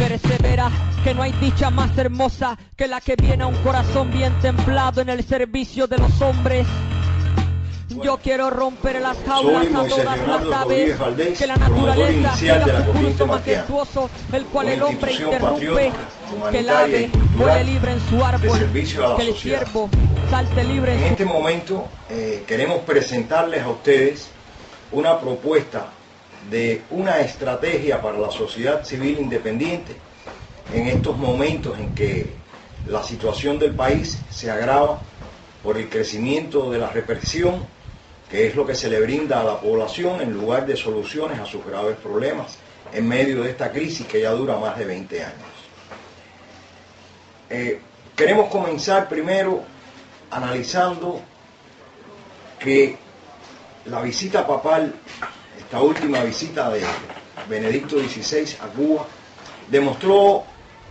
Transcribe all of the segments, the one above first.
persevera, que no hay dicha más hermosa que la que viene a un corazón bien templado en el servicio de los hombres. Yo quiero romper las jaulas a todas las aves, que la naturaleza siga su curso majestuoso, el cual el hombre interrumpe, que el ave vuele libre en su árbol, que el ciervo salte libre en En este momento queremos presentarles a ustedes una propuesta de una estrategia para la sociedad civil independiente en estos momentos en que la situación del país se agrava por el crecimiento de la represión, que es lo que se le brinda a la población en lugar de soluciones a sus graves problemas en medio de esta crisis que ya dura más de 20 años. Queremos comenzar primero analizando que la visita papal, esta última visita de Benedicto XVI a Cuba, demostró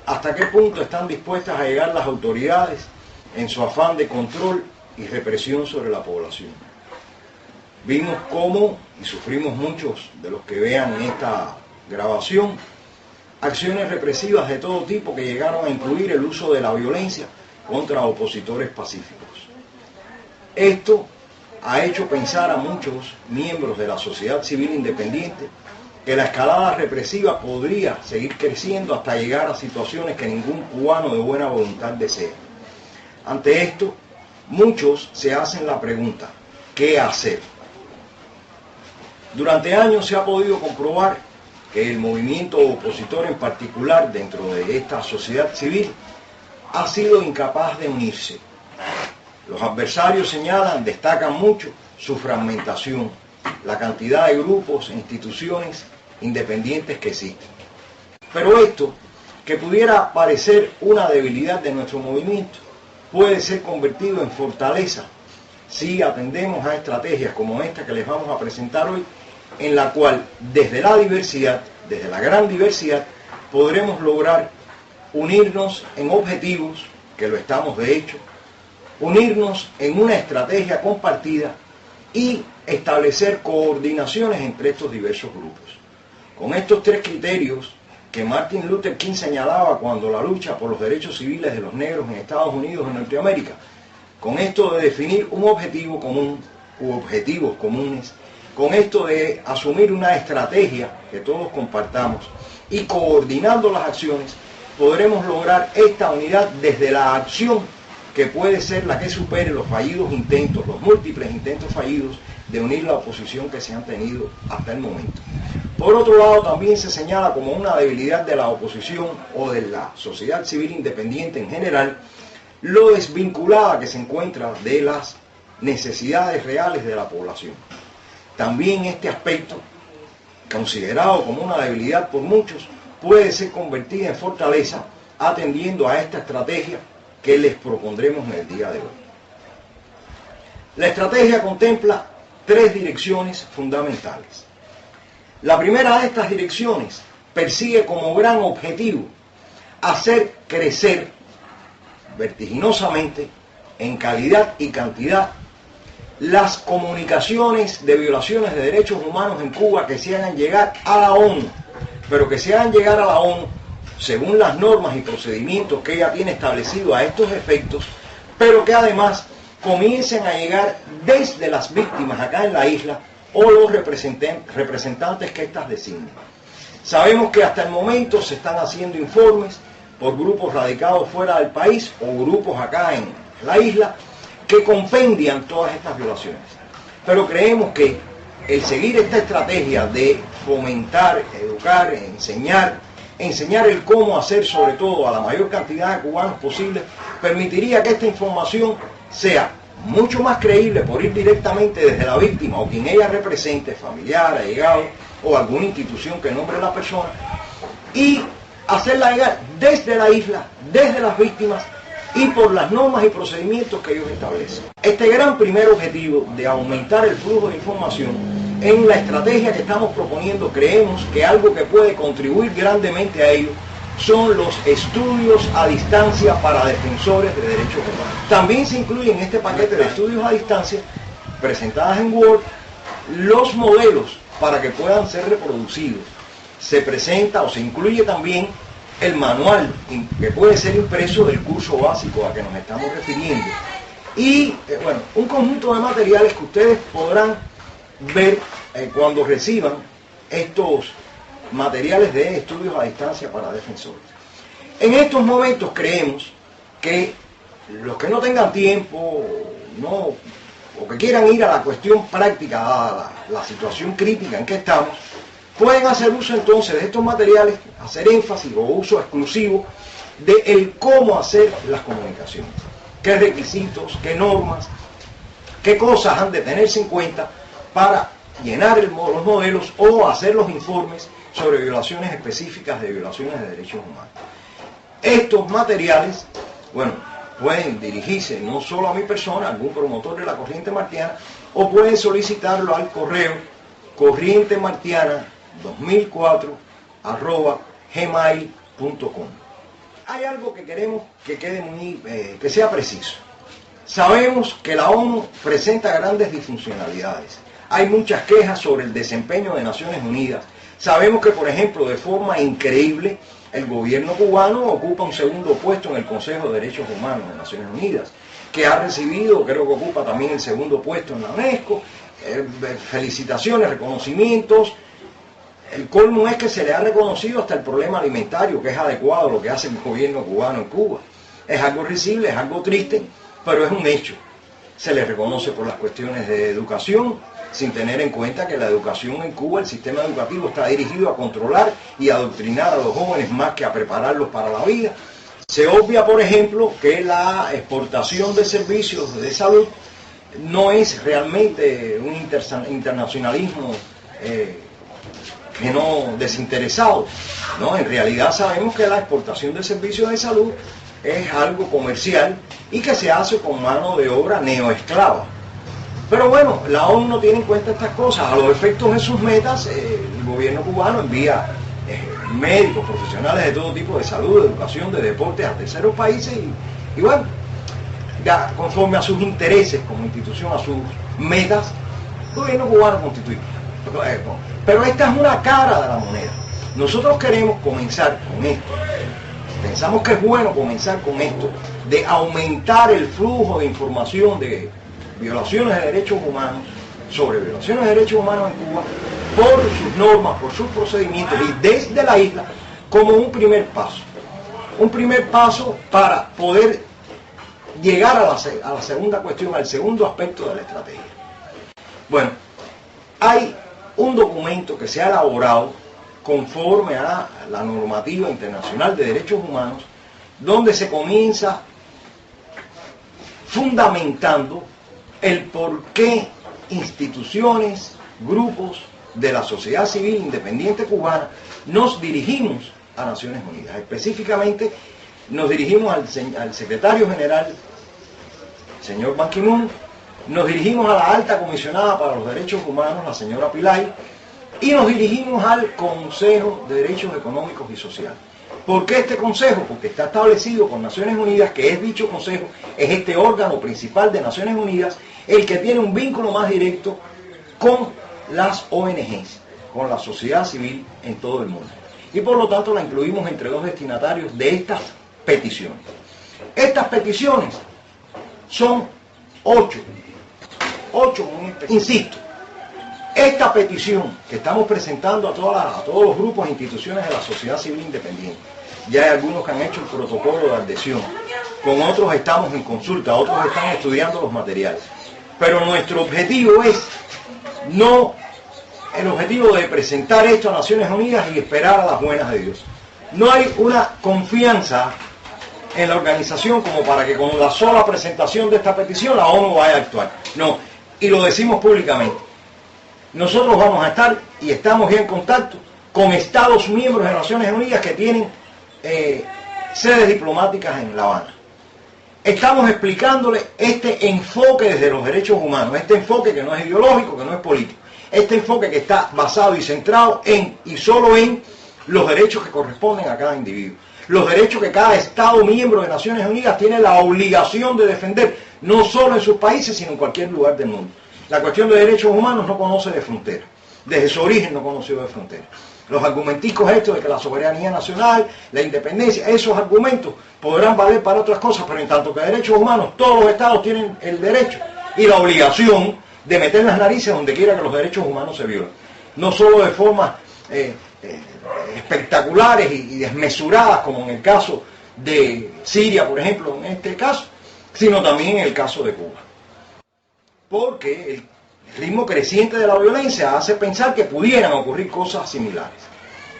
hasta qué punto están dispuestas a llegar las autoridades en su afán de control y represión sobre la población. Vimos cómo, y sufrimos muchos de los que vean esta grabación, acciones represivas de todo tipo que llegaron a incluir el uso de la violencia contra opositores pacíficos. Esto ha hecho pensar a muchos miembros de la sociedad civil independiente que la escalada represiva podría seguir creciendo hasta llegar a situaciones que ningún cubano de buena voluntad desea. Ante esto, muchos se hacen la pregunta, ¿qué hacer? Durante años se ha podido comprobar que el movimiento opositor en particular dentro de esta sociedad civil ha sido incapaz de unirse. Los adversarios destacan mucho su fragmentación, la cantidad de grupos e instituciones independientes que existen. Pero esto, que pudiera parecer una debilidad de nuestro movimiento, puede ser convertido en fortaleza si atendemos a estrategias como esta que les vamos a presentar hoy, en la cual desde la diversidad, desde la gran diversidad, podremos lograr unirnos en objetivos, que lo estamos de hecho, unirnos en una estrategia compartida y establecer coordinaciones entre estos diversos grupos. Con estos tres criterios que Martin Luther King señalaba cuando la lucha por los derechos civiles de los negros en Estados Unidos y en Norteamérica, con esto de definir un objetivo común u objetivos comunes, con esto de asumir una estrategia que todos compartamos y coordinando las acciones, podremos lograr esta unidad desde la acción que puede ser la que supere los fallidos intentos, los múltiples intentos fallidos de unir la oposición que se han tenido hasta el momento. Por otro lado, también se señala como una debilidad de la oposición o de la sociedad civil independiente en general, lo desvinculada que se encuentra de las necesidades reales de la población. También este aspecto, considerado como una debilidad por muchos, puede ser convertida en fortaleza atendiendo a esta estrategia que les propondremos en el día de hoy. La estrategia contempla tres direcciones fundamentales. La primera de estas direcciones persigue como gran objetivo hacer crecer vertiginosamente, en calidad y cantidad, las comunicaciones de violaciones de derechos humanos en Cuba que se hagan llegar a la ONU, pero que se hagan llegar a la ONU según las normas y procedimientos que ella tiene establecido a estos efectos, pero que además comiencen a llegar desde las víctimas acá en la isla o los representantes que éstas designen. Sabemos que hasta el momento se están haciendo informes por grupos radicados fuera del país o grupos acá en la isla que compendian todas estas violaciones. Pero creemos que el seguir esta estrategia de fomentar, educar, enseñar el cómo hacer sobre todo a la mayor cantidad de cubanos posible, permitiría que esta información sea mucho más creíble por ir directamente desde la víctima o quien ella represente, familiar, allegado o alguna institución que nombre a la persona, y hacerla llegar desde la isla, desde las víctimas y por las normas y procedimientos que ellos establecen. Este gran primer objetivo de aumentar el flujo de información, en la estrategia que estamos proponiendo, creemos que algo que puede contribuir grandemente a ello son los estudios a distancia para defensores de derechos humanos. También se incluye en este paquete de estudios a distancia, presentadas en Word, los modelos para que puedan ser reproducidos. Se presenta o se incluye también el manual que puede ser impreso del curso básico a que nos estamos refiriendo. Y, bueno, un conjunto de materiales que ustedes podrán ver cuando reciban estos materiales de estudios a distancia para defensores. En estos momentos creemos que los que no tengan tiempo o que quieran ir a la cuestión práctica, a la situación crítica en que estamos, pueden hacer uso entonces de estos materiales, hacer énfasis o uso exclusivo de el cómo hacer las comunicaciones, qué requisitos, qué normas, qué cosas han de tenerse en cuenta para llenar los modelos o hacer los informes sobre violaciones específicas de violaciones de derechos humanos. Estos materiales, bueno, pueden dirigirse no solo a mi persona, a algún promotor de la corriente martiana, o pueden solicitarlo al correo corrientemartiana2004@gmail.com. Hay algo que queremos que quede que sea preciso. Sabemos que la ONU presenta grandes disfuncionalidades. Hay muchas quejas sobre el desempeño de Naciones Unidas. Sabemos que, por ejemplo, de forma increíble, el gobierno cubano ocupa un segundo puesto en el Consejo de Derechos Humanos de Naciones Unidas, que ha recibido, creo que ocupa también el segundo puesto en la UNESCO, felicitaciones, reconocimientos. El colmo es que se le ha reconocido hasta el problema alimentario, que es adecuado lo que hace el gobierno cubano en Cuba. Es algo risible, es algo triste, pero es un hecho. Se le reconoce por las cuestiones de educación, sin tener en cuenta que la educación en Cuba, el sistema educativo está dirigido a controlar y adoctrinar a los jóvenes más que a prepararlos para la vida. Se obvia, por ejemplo, que la exportación de servicios de salud no es realmente un internacionalismo que no desinteresado, ¿no? En realidad sabemos que la exportación de servicios de salud es algo comercial y que se hace con mano de obra neoesclava. Pero bueno, la ONU no tiene en cuenta estas cosas. A los efectos de sus metas, el gobierno cubano envía médicos, profesionales de todo tipo, de salud, de educación, de deportes a terceros países y bueno, ya conforme a sus intereses como institución, a sus metas, el gobierno cubano constituye. Pero esta es una cara de la moneda. Nosotros queremos comenzar con esto. Pensamos que es bueno comenzar con esto, de aumentar el flujo de información de violaciones de derechos humanos, sobre violaciones de derechos humanos en Cuba, por sus normas, por sus procedimientos y desde la isla, como un primer paso. Un primer paso para poder llegar a la segunda cuestión, al segundo aspecto de la estrategia. Bueno, hay un documento que se ha elaborado conforme a la normativa internacional de derechos humanos, donde se comienza fundamentando el por qué instituciones, grupos de la sociedad civil independiente cubana nos dirigimos a Naciones Unidas. Específicamente nos dirigimos al secretario general, señor Ban Ki-moon, nos dirigimos a la alta comisionada para los derechos humanos, la señora Pillay, y nos dirigimos al Consejo de Derechos Económicos y Sociales. ¿Por qué este consejo? Porque está establecido por Naciones Unidas que es dicho consejo, es este órgano principal de Naciones Unidas, el que tiene un vínculo más directo con las ONGs, con la sociedad civil en todo el mundo. Y por lo tanto la incluimos entre los destinatarios de estas peticiones. Estas peticiones son 8, insisto. Esta petición que estamos presentando a todos los grupos e instituciones de la sociedad civil independiente, ya hay algunos que han hecho el protocolo de adhesión, con otros estamos en consulta, otros están estudiando los materiales. Pero nuestro objetivo es el objetivo de presentar esto a Naciones Unidas y esperar a las buenas de Dios. No hay una confianza en la organización como para que con la sola presentación de esta petición la ONU vaya a actuar. No, y lo decimos públicamente. Nosotros vamos a estar y estamos ya en contacto con Estados miembros de Naciones Unidas que tienen sedes diplomáticas en La Habana. Estamos explicándole este enfoque desde los derechos humanos, este enfoque que no es ideológico, que no es político, este enfoque que está basado y centrado en y solo en los derechos que corresponden a cada individuo, los derechos que cada Estado miembro de Naciones Unidas tiene la obligación de defender, no solo en sus países, sino en cualquier lugar del mundo. La cuestión de derechos humanos no conoce de frontera, desde su origen no conoció de frontera. Los argumenticos estos de que la soberanía nacional, la independencia, esos argumentos podrán valer para otras cosas, pero en tanto que derechos humanos, todos los estados tienen el derecho y la obligación de meter las narices donde quiera que los derechos humanos se violen. No solo de formas espectaculares y desmesuradas, como en el caso de Siria, por ejemplo, en este caso, sino también en el caso de Cuba. Porque el ritmo creciente de la violencia hace pensar que pudieran ocurrir cosas similares.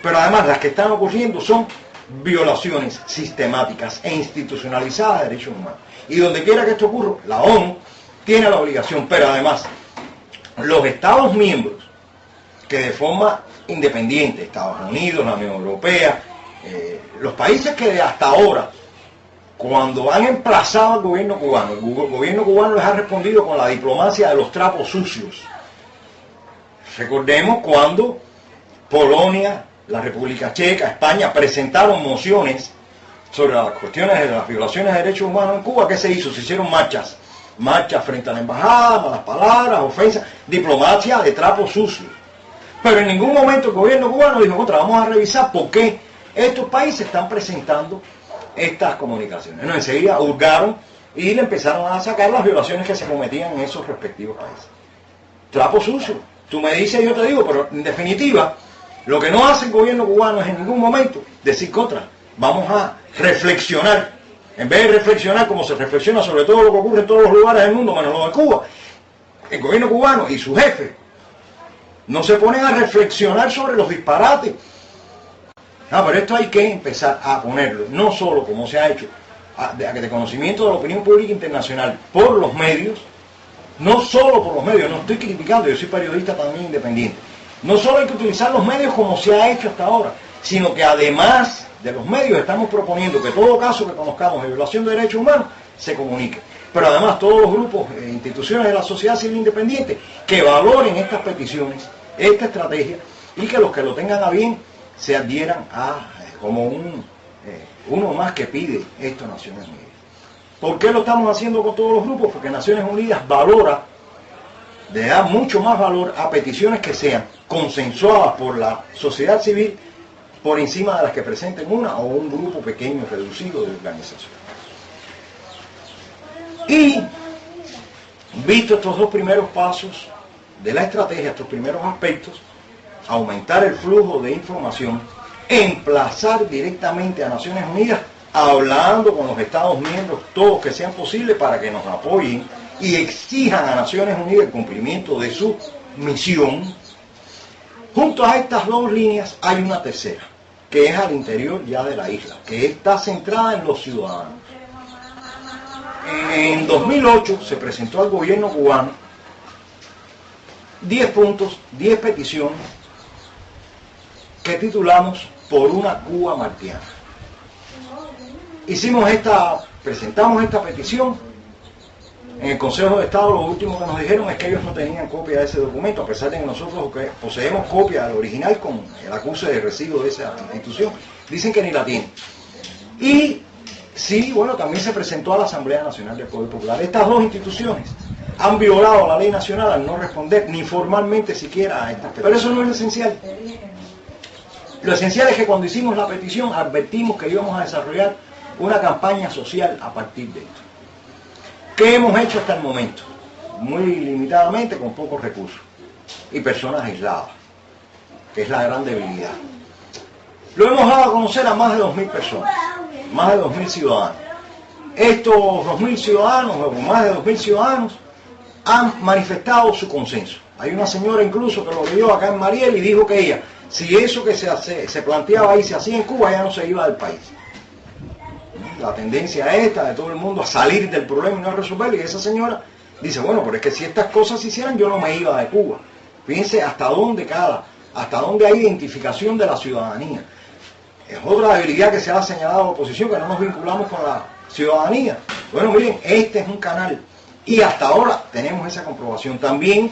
Pero además las que están ocurriendo son violaciones sistemáticas e institucionalizadas de derechos humanos. Y donde quiera que esto ocurra, la ONU tiene la obligación, pero además los Estados miembros, que de forma independiente, Estados Unidos, la Unión Europea, los países que hasta ahora, cuando han emplazado al gobierno cubano, el gobierno cubano les ha respondido con la diplomacia de los trapos sucios. Recordemos cuando Polonia, la República Checa, España presentaron mociones sobre las cuestiones de las violaciones de derechos humanos en Cuba. ¿Qué se hizo? Se hicieron marchas frente a la embajada, malas palabras, ofensas, diplomacia de trapos sucios. Pero en ningún momento el gobierno cubano dijo, vamos a revisar por qué estos países están presentando estas comunicaciones. No, enseguida hurgaron y le empezaron a sacar las violaciones que se cometían en esos respectivos países. Trapo sucio. Tú me dices, yo te digo, pero en definitiva, lo que no hace el gobierno cubano es en ningún momento decir contra. Vamos a reflexionar. En vez de reflexionar como se reflexiona sobre todo lo que ocurre en todos los lugares del mundo, menos lo de Cuba, el gobierno cubano y su jefe no se ponen a reflexionar sobre los disparates. Pero esto hay que empezar a ponerlo, no solo como se ha hecho, de conocimiento de la opinión pública internacional por los medios, no solo por los medios, no estoy criticando, yo soy periodista también independiente. No solo hay que utilizar los medios como se ha hecho hasta ahora, sino que además de los medios estamos proponiendo que todo caso que conozcamos de violación de derechos humanos se comunique. Pero además todos los grupos e instituciones de la sociedad civil independiente que valoren estas peticiones, esta estrategia, y que los que lo tengan a bien se adhieran a como uno más que pide esto Naciones Unidas. ¿Por qué lo estamos haciendo con todos los grupos? Porque Naciones Unidas valora, le da mucho más valor a peticiones que sean consensuadas por la sociedad civil por encima de las que presenten una o un grupo pequeño, reducido de organización. Y visto estos dos primeros pasos de la estrategia, estos primeros aspectos, aumentar el flujo de información, emplazar directamente a Naciones Unidas, hablando con los Estados miembros, todos que sean posibles, para que nos apoyen y exijan a Naciones Unidas el cumplimiento de su misión. Junto a estas dos líneas hay una tercera, que es al interior ya de la isla, que está centrada en los ciudadanos. En 2008 se presentó al gobierno cubano 10 puntos, 10 peticiones que titulamos Por una Cuba Martiana. Presentamos esta petición en el Consejo de Estado. Lo último que nos dijeron es que ellos no tenían copia de ese documento, a pesar de que nosotros poseemos copia del original con el acuse de recibo de esa institución. Dicen que ni la tienen. Y sí, también se presentó a la Asamblea Nacional del Poder Popular. Estas dos instituciones han violado la ley nacional al no responder ni formalmente siquiera a estas peticiones. Pero eso no es lo esencial. Lo esencial es que cuando hicimos la petición advertimos que íbamos a desarrollar una campaña social a partir de esto. ¿Qué hemos hecho hasta el momento? Muy limitadamente, con pocos recursos y personas aisladas, que es la gran debilidad. Lo hemos dado a conocer a más de 2.000 personas, más de 2.000 ciudadanos. Estos 2.000 ciudadanos, o más de 2.000 ciudadanos, han manifestado su consenso. Hay una señora incluso que lo leyó acá en Mariel y dijo que ella, si eso que se planteaba ahí se hacía en Cuba, ella no se iba del país. La tendencia esta de todo el mundo a salir del problema y no a resolverlo, y esa señora dice, pero es que si estas cosas se hicieran yo no me iba de Cuba. Fíjense hasta dónde hay identificación de la ciudadanía. Es otra debilidad que se ha señalado a la oposición, que no nos vinculamos con la ciudadanía. Miren, este es un canal y hasta ahora tenemos esa comprobación. También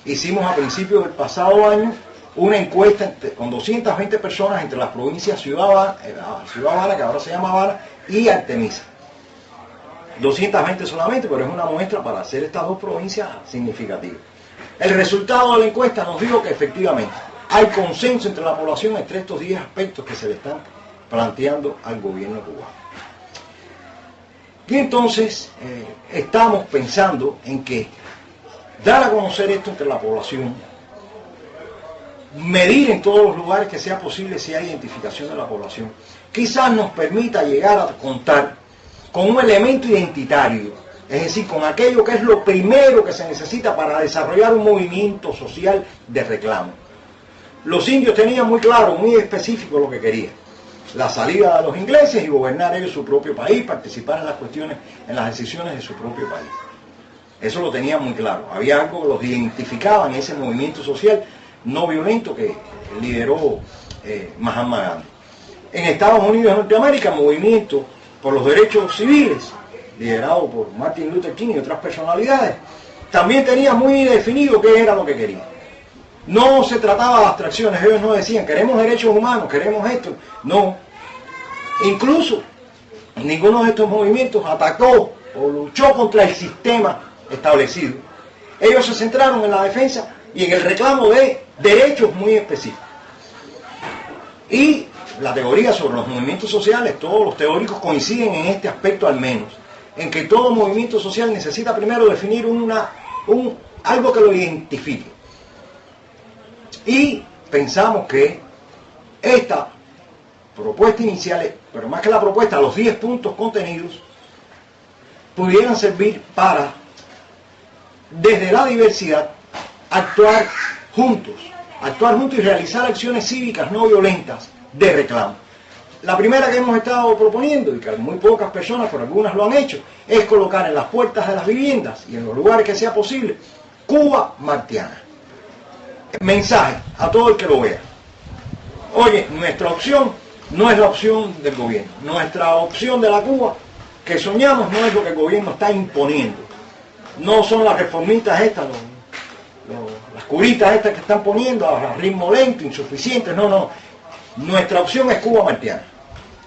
hicimos a principios del pasado año una encuesta con 220 personas entre las provincias Ciudad Habana, que ahora se llama Habana, y Artemisa. 220 solamente, pero es una muestra para hacer estas dos provincias significativas. El resultado de la encuesta nos dijo que efectivamente hay consenso entre la población entre estos 10 aspectos que se le están planteando al gobierno cubano. Y entonces estamos pensando en que dar a conocer esto entre la población, medir en todos los lugares que sea posible si hay identificación de la población, quizás nos permita llegar a contar con un elemento identitario, es decir, con aquello que es lo primero que se necesita para desarrollar un movimiento social de reclamo. Los indios tenían muy claro, muy específico lo que querían: la salida de los ingleses y gobernar ellos su propio país, participar en las cuestiones, en las decisiones de su propio país. Eso lo tenían muy claro. Había algo que los identificaba en ese movimiento social no violento que lideró Mahatma Gandhi. En Estados Unidos de Norteamérica, movimiento por los derechos civiles, liderado por Martin Luther King y otras personalidades, también tenía muy definido qué era lo que querían. No se trataba de abstracciones, ellos no decían queremos derechos humanos, queremos esto. No. Incluso ninguno de estos movimientos atacó o luchó contra el sistema establecido. Ellos se centraron en la defensa y en el reclamo de derechos muy específicos. Y la teoría sobre los movimientos sociales, todos los teóricos coinciden en este aspecto al menos, en que todo movimiento social necesita primero definir algo que lo identifique. Y pensamos que esta propuesta inicial, pero más que la propuesta, los 10 puntos contenidos, pudieran servir para, desde la diversidad, actuar juntos y realizar acciones cívicas no violentas de reclamo. La primera que hemos estado proponiendo, y que muy pocas personas, pero algunas lo han hecho, es colocar en las puertas de las viviendas y en los lugares que sea posible, Cuba Martiana. Mensaje a todo el que lo vea: oye, nuestra opción no es la opción del gobierno, nuestra opción de la Cuba que soñamos no es lo que el gobierno está imponiendo, no son las reformitas estas, las curitas estas que están poniendo a ritmo lento, insuficientes, no. Nuestra opción es Cuba Martiana.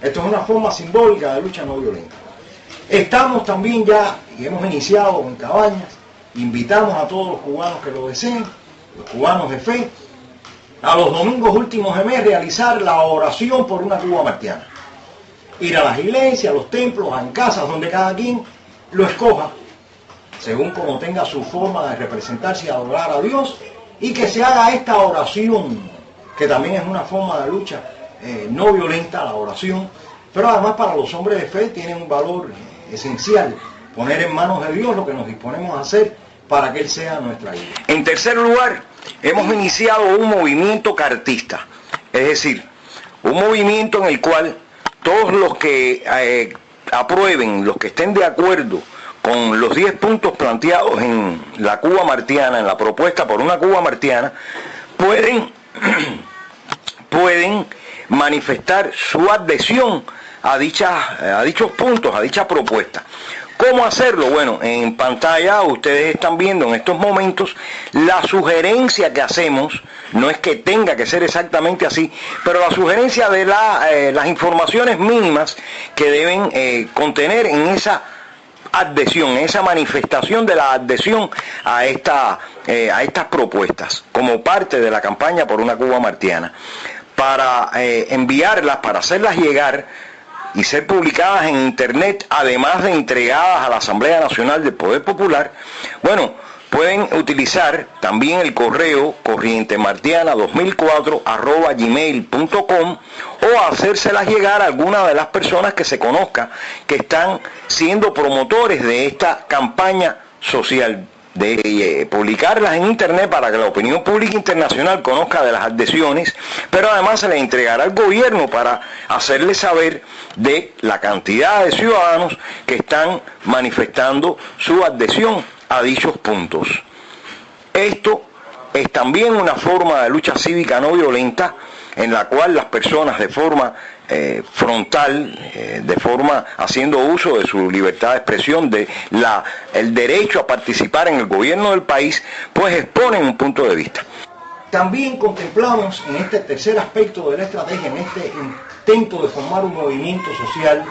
Esto es una forma simbólica de lucha no violenta. Estamos también ya, y hemos iniciado en Cabañas, invitamos a todos los cubanos que lo deseen, los cubanos de fe, a los domingos últimos de mes realizar la oración por una Cuba Martiana. Ir a las iglesias, a los templos, en casas, donde cada quien lo escoja, según como tenga su forma de representarse y adorar a Dios, y que se haga esta oración, que también es una forma de lucha no violenta, la oración, pero además para los hombres de fe tiene un valor esencial, poner en manos de Dios lo que nos disponemos a hacer para que Él sea nuestra guía. En tercer lugar, hemos iniciado un movimiento cartista, es decir, un movimiento en el cual todos los que aprueben, los que estén de acuerdo con los 10 puntos planteados en la Cuba Martiana, en la propuesta por una Cuba Martiana, pueden manifestar su adhesión a dichos puntos, a dicha propuesta. ¿Cómo hacerlo? Bueno, en pantalla ustedes están viendo en estos momentos la sugerencia que hacemos. No es que tenga que ser exactamente así, pero la sugerencia de las informaciones mínimas que deben contener en esa adhesión, esa manifestación de la adhesión a estas propuestas, como parte de la campaña por una Cuba Martiana, para enviarlas, para hacerlas llegar y ser publicadas en internet, además de entregadas a la Asamblea Nacional del Poder Popular. Bueno, pueden utilizar también el correo corrientemartiana2004@gmail.com o hacérselas llegar a alguna de las personas que se conozca que están siendo promotores de esta campaña social, de publicarlas en internet para que la opinión pública internacional conozca de las adhesiones, pero además se les entregará al gobierno para hacerles saber de la cantidad de ciudadanos que están manifestando su adhesión a dichos puntos. Esto es también una forma de lucha cívica no violenta en la cual las personas de forma frontal, haciendo uso de su libertad de expresión, el derecho a participar en el gobierno del país, pues exponen un punto de vista. También contemplamos en este tercer aspecto de la estrategia, en este intento de formar un movimiento social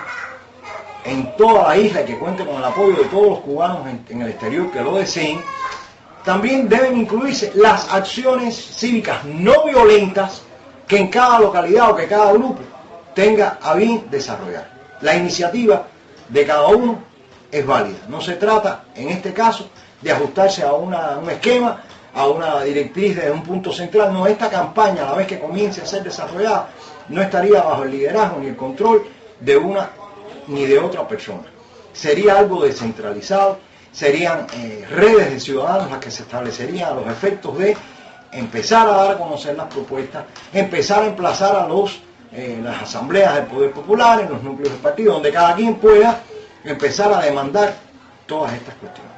en toda la isla que cuente con el apoyo de todos los cubanos en el exterior que lo deseen, también deben incluirse las acciones cívicas no violentas que en cada localidad o que cada grupo tenga a bien desarrollar. La iniciativa de cada uno es válida. No se trata, en este caso, de ajustarse a un esquema, a una directriz de un punto central. No, esta campaña, a la vez que comience a ser desarrollada, no estaría bajo el liderazgo ni el control de una ni de otra persona. Sería algo descentralizado, serían redes de ciudadanos las que se establecerían a los efectos de empezar a dar a conocer las propuestas, empezar a emplazar a las asambleas del Poder Popular, en los núcleos del partido, donde cada quien pueda empezar a demandar todas estas cuestiones.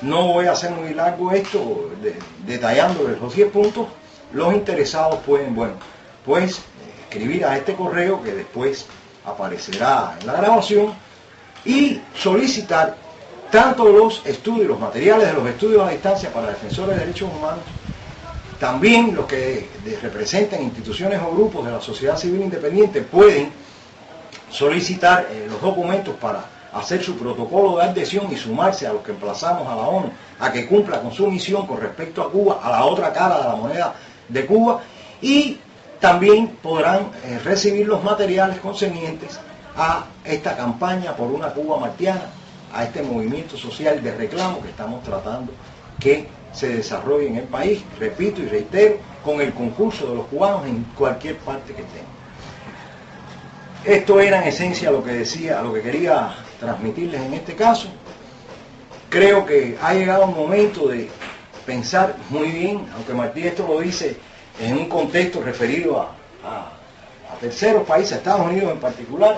No voy a hacer muy largo esto, detallándoles los 10 puntos. Los interesados pueden, pues escribir a este correo que después aparecerá en la grabación y solicitar tanto los estudios, los materiales de los estudios a distancia para defensores de derechos humanos, también los que representen instituciones o grupos de la sociedad civil independiente pueden solicitar los documentos para hacer su protocolo de adhesión y sumarse a los que emplazamos a la ONU a que cumpla con su misión con respecto a Cuba, a la otra cara de la moneda de Cuba, y también podrán recibir los materiales concernientes a esta campaña por una Cuba martiana, a este movimiento social de reclamo que estamos tratando que se desarrolle en el país, repito y reitero, con el concurso de los cubanos en cualquier parte que estén. Esto era en esencia lo que decía, lo que quería transmitirles en este caso. Creo que ha llegado un momento de pensar muy bien, aunque Martí esto lo dice en un contexto referido a terceros países, a Estados Unidos en particular,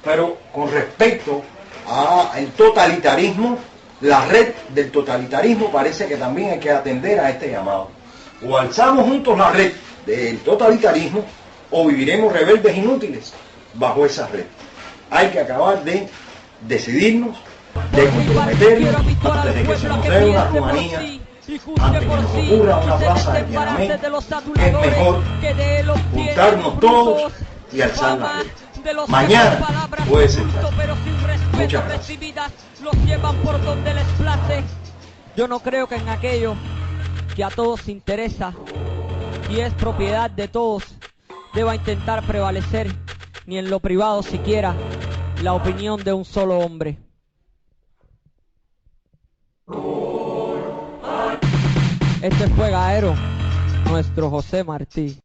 pero con respecto al totalitarismo, la red del totalitarismo parece que también hay que atender a este llamado. O alzamos juntos la red del totalitarismo o viviremos rebeldes inútiles bajo esa red. Hay que acabar de decidirnos, de comprometernos antes de que se nos dé una Rumanía, antes que nos ocurra una plaza de Tiananmen. Es mejor juntarnos todos y alzar la red. Mañana puede ser tarde. Muchas gracias. Los llevan por donde les place. Yo no creo que en aquello que a todos interesa y es propiedad de todos deba intentar prevalecer, ni en lo privado siquiera, la opinión de un solo hombre. Este fue Gaero, nuestro José Martí.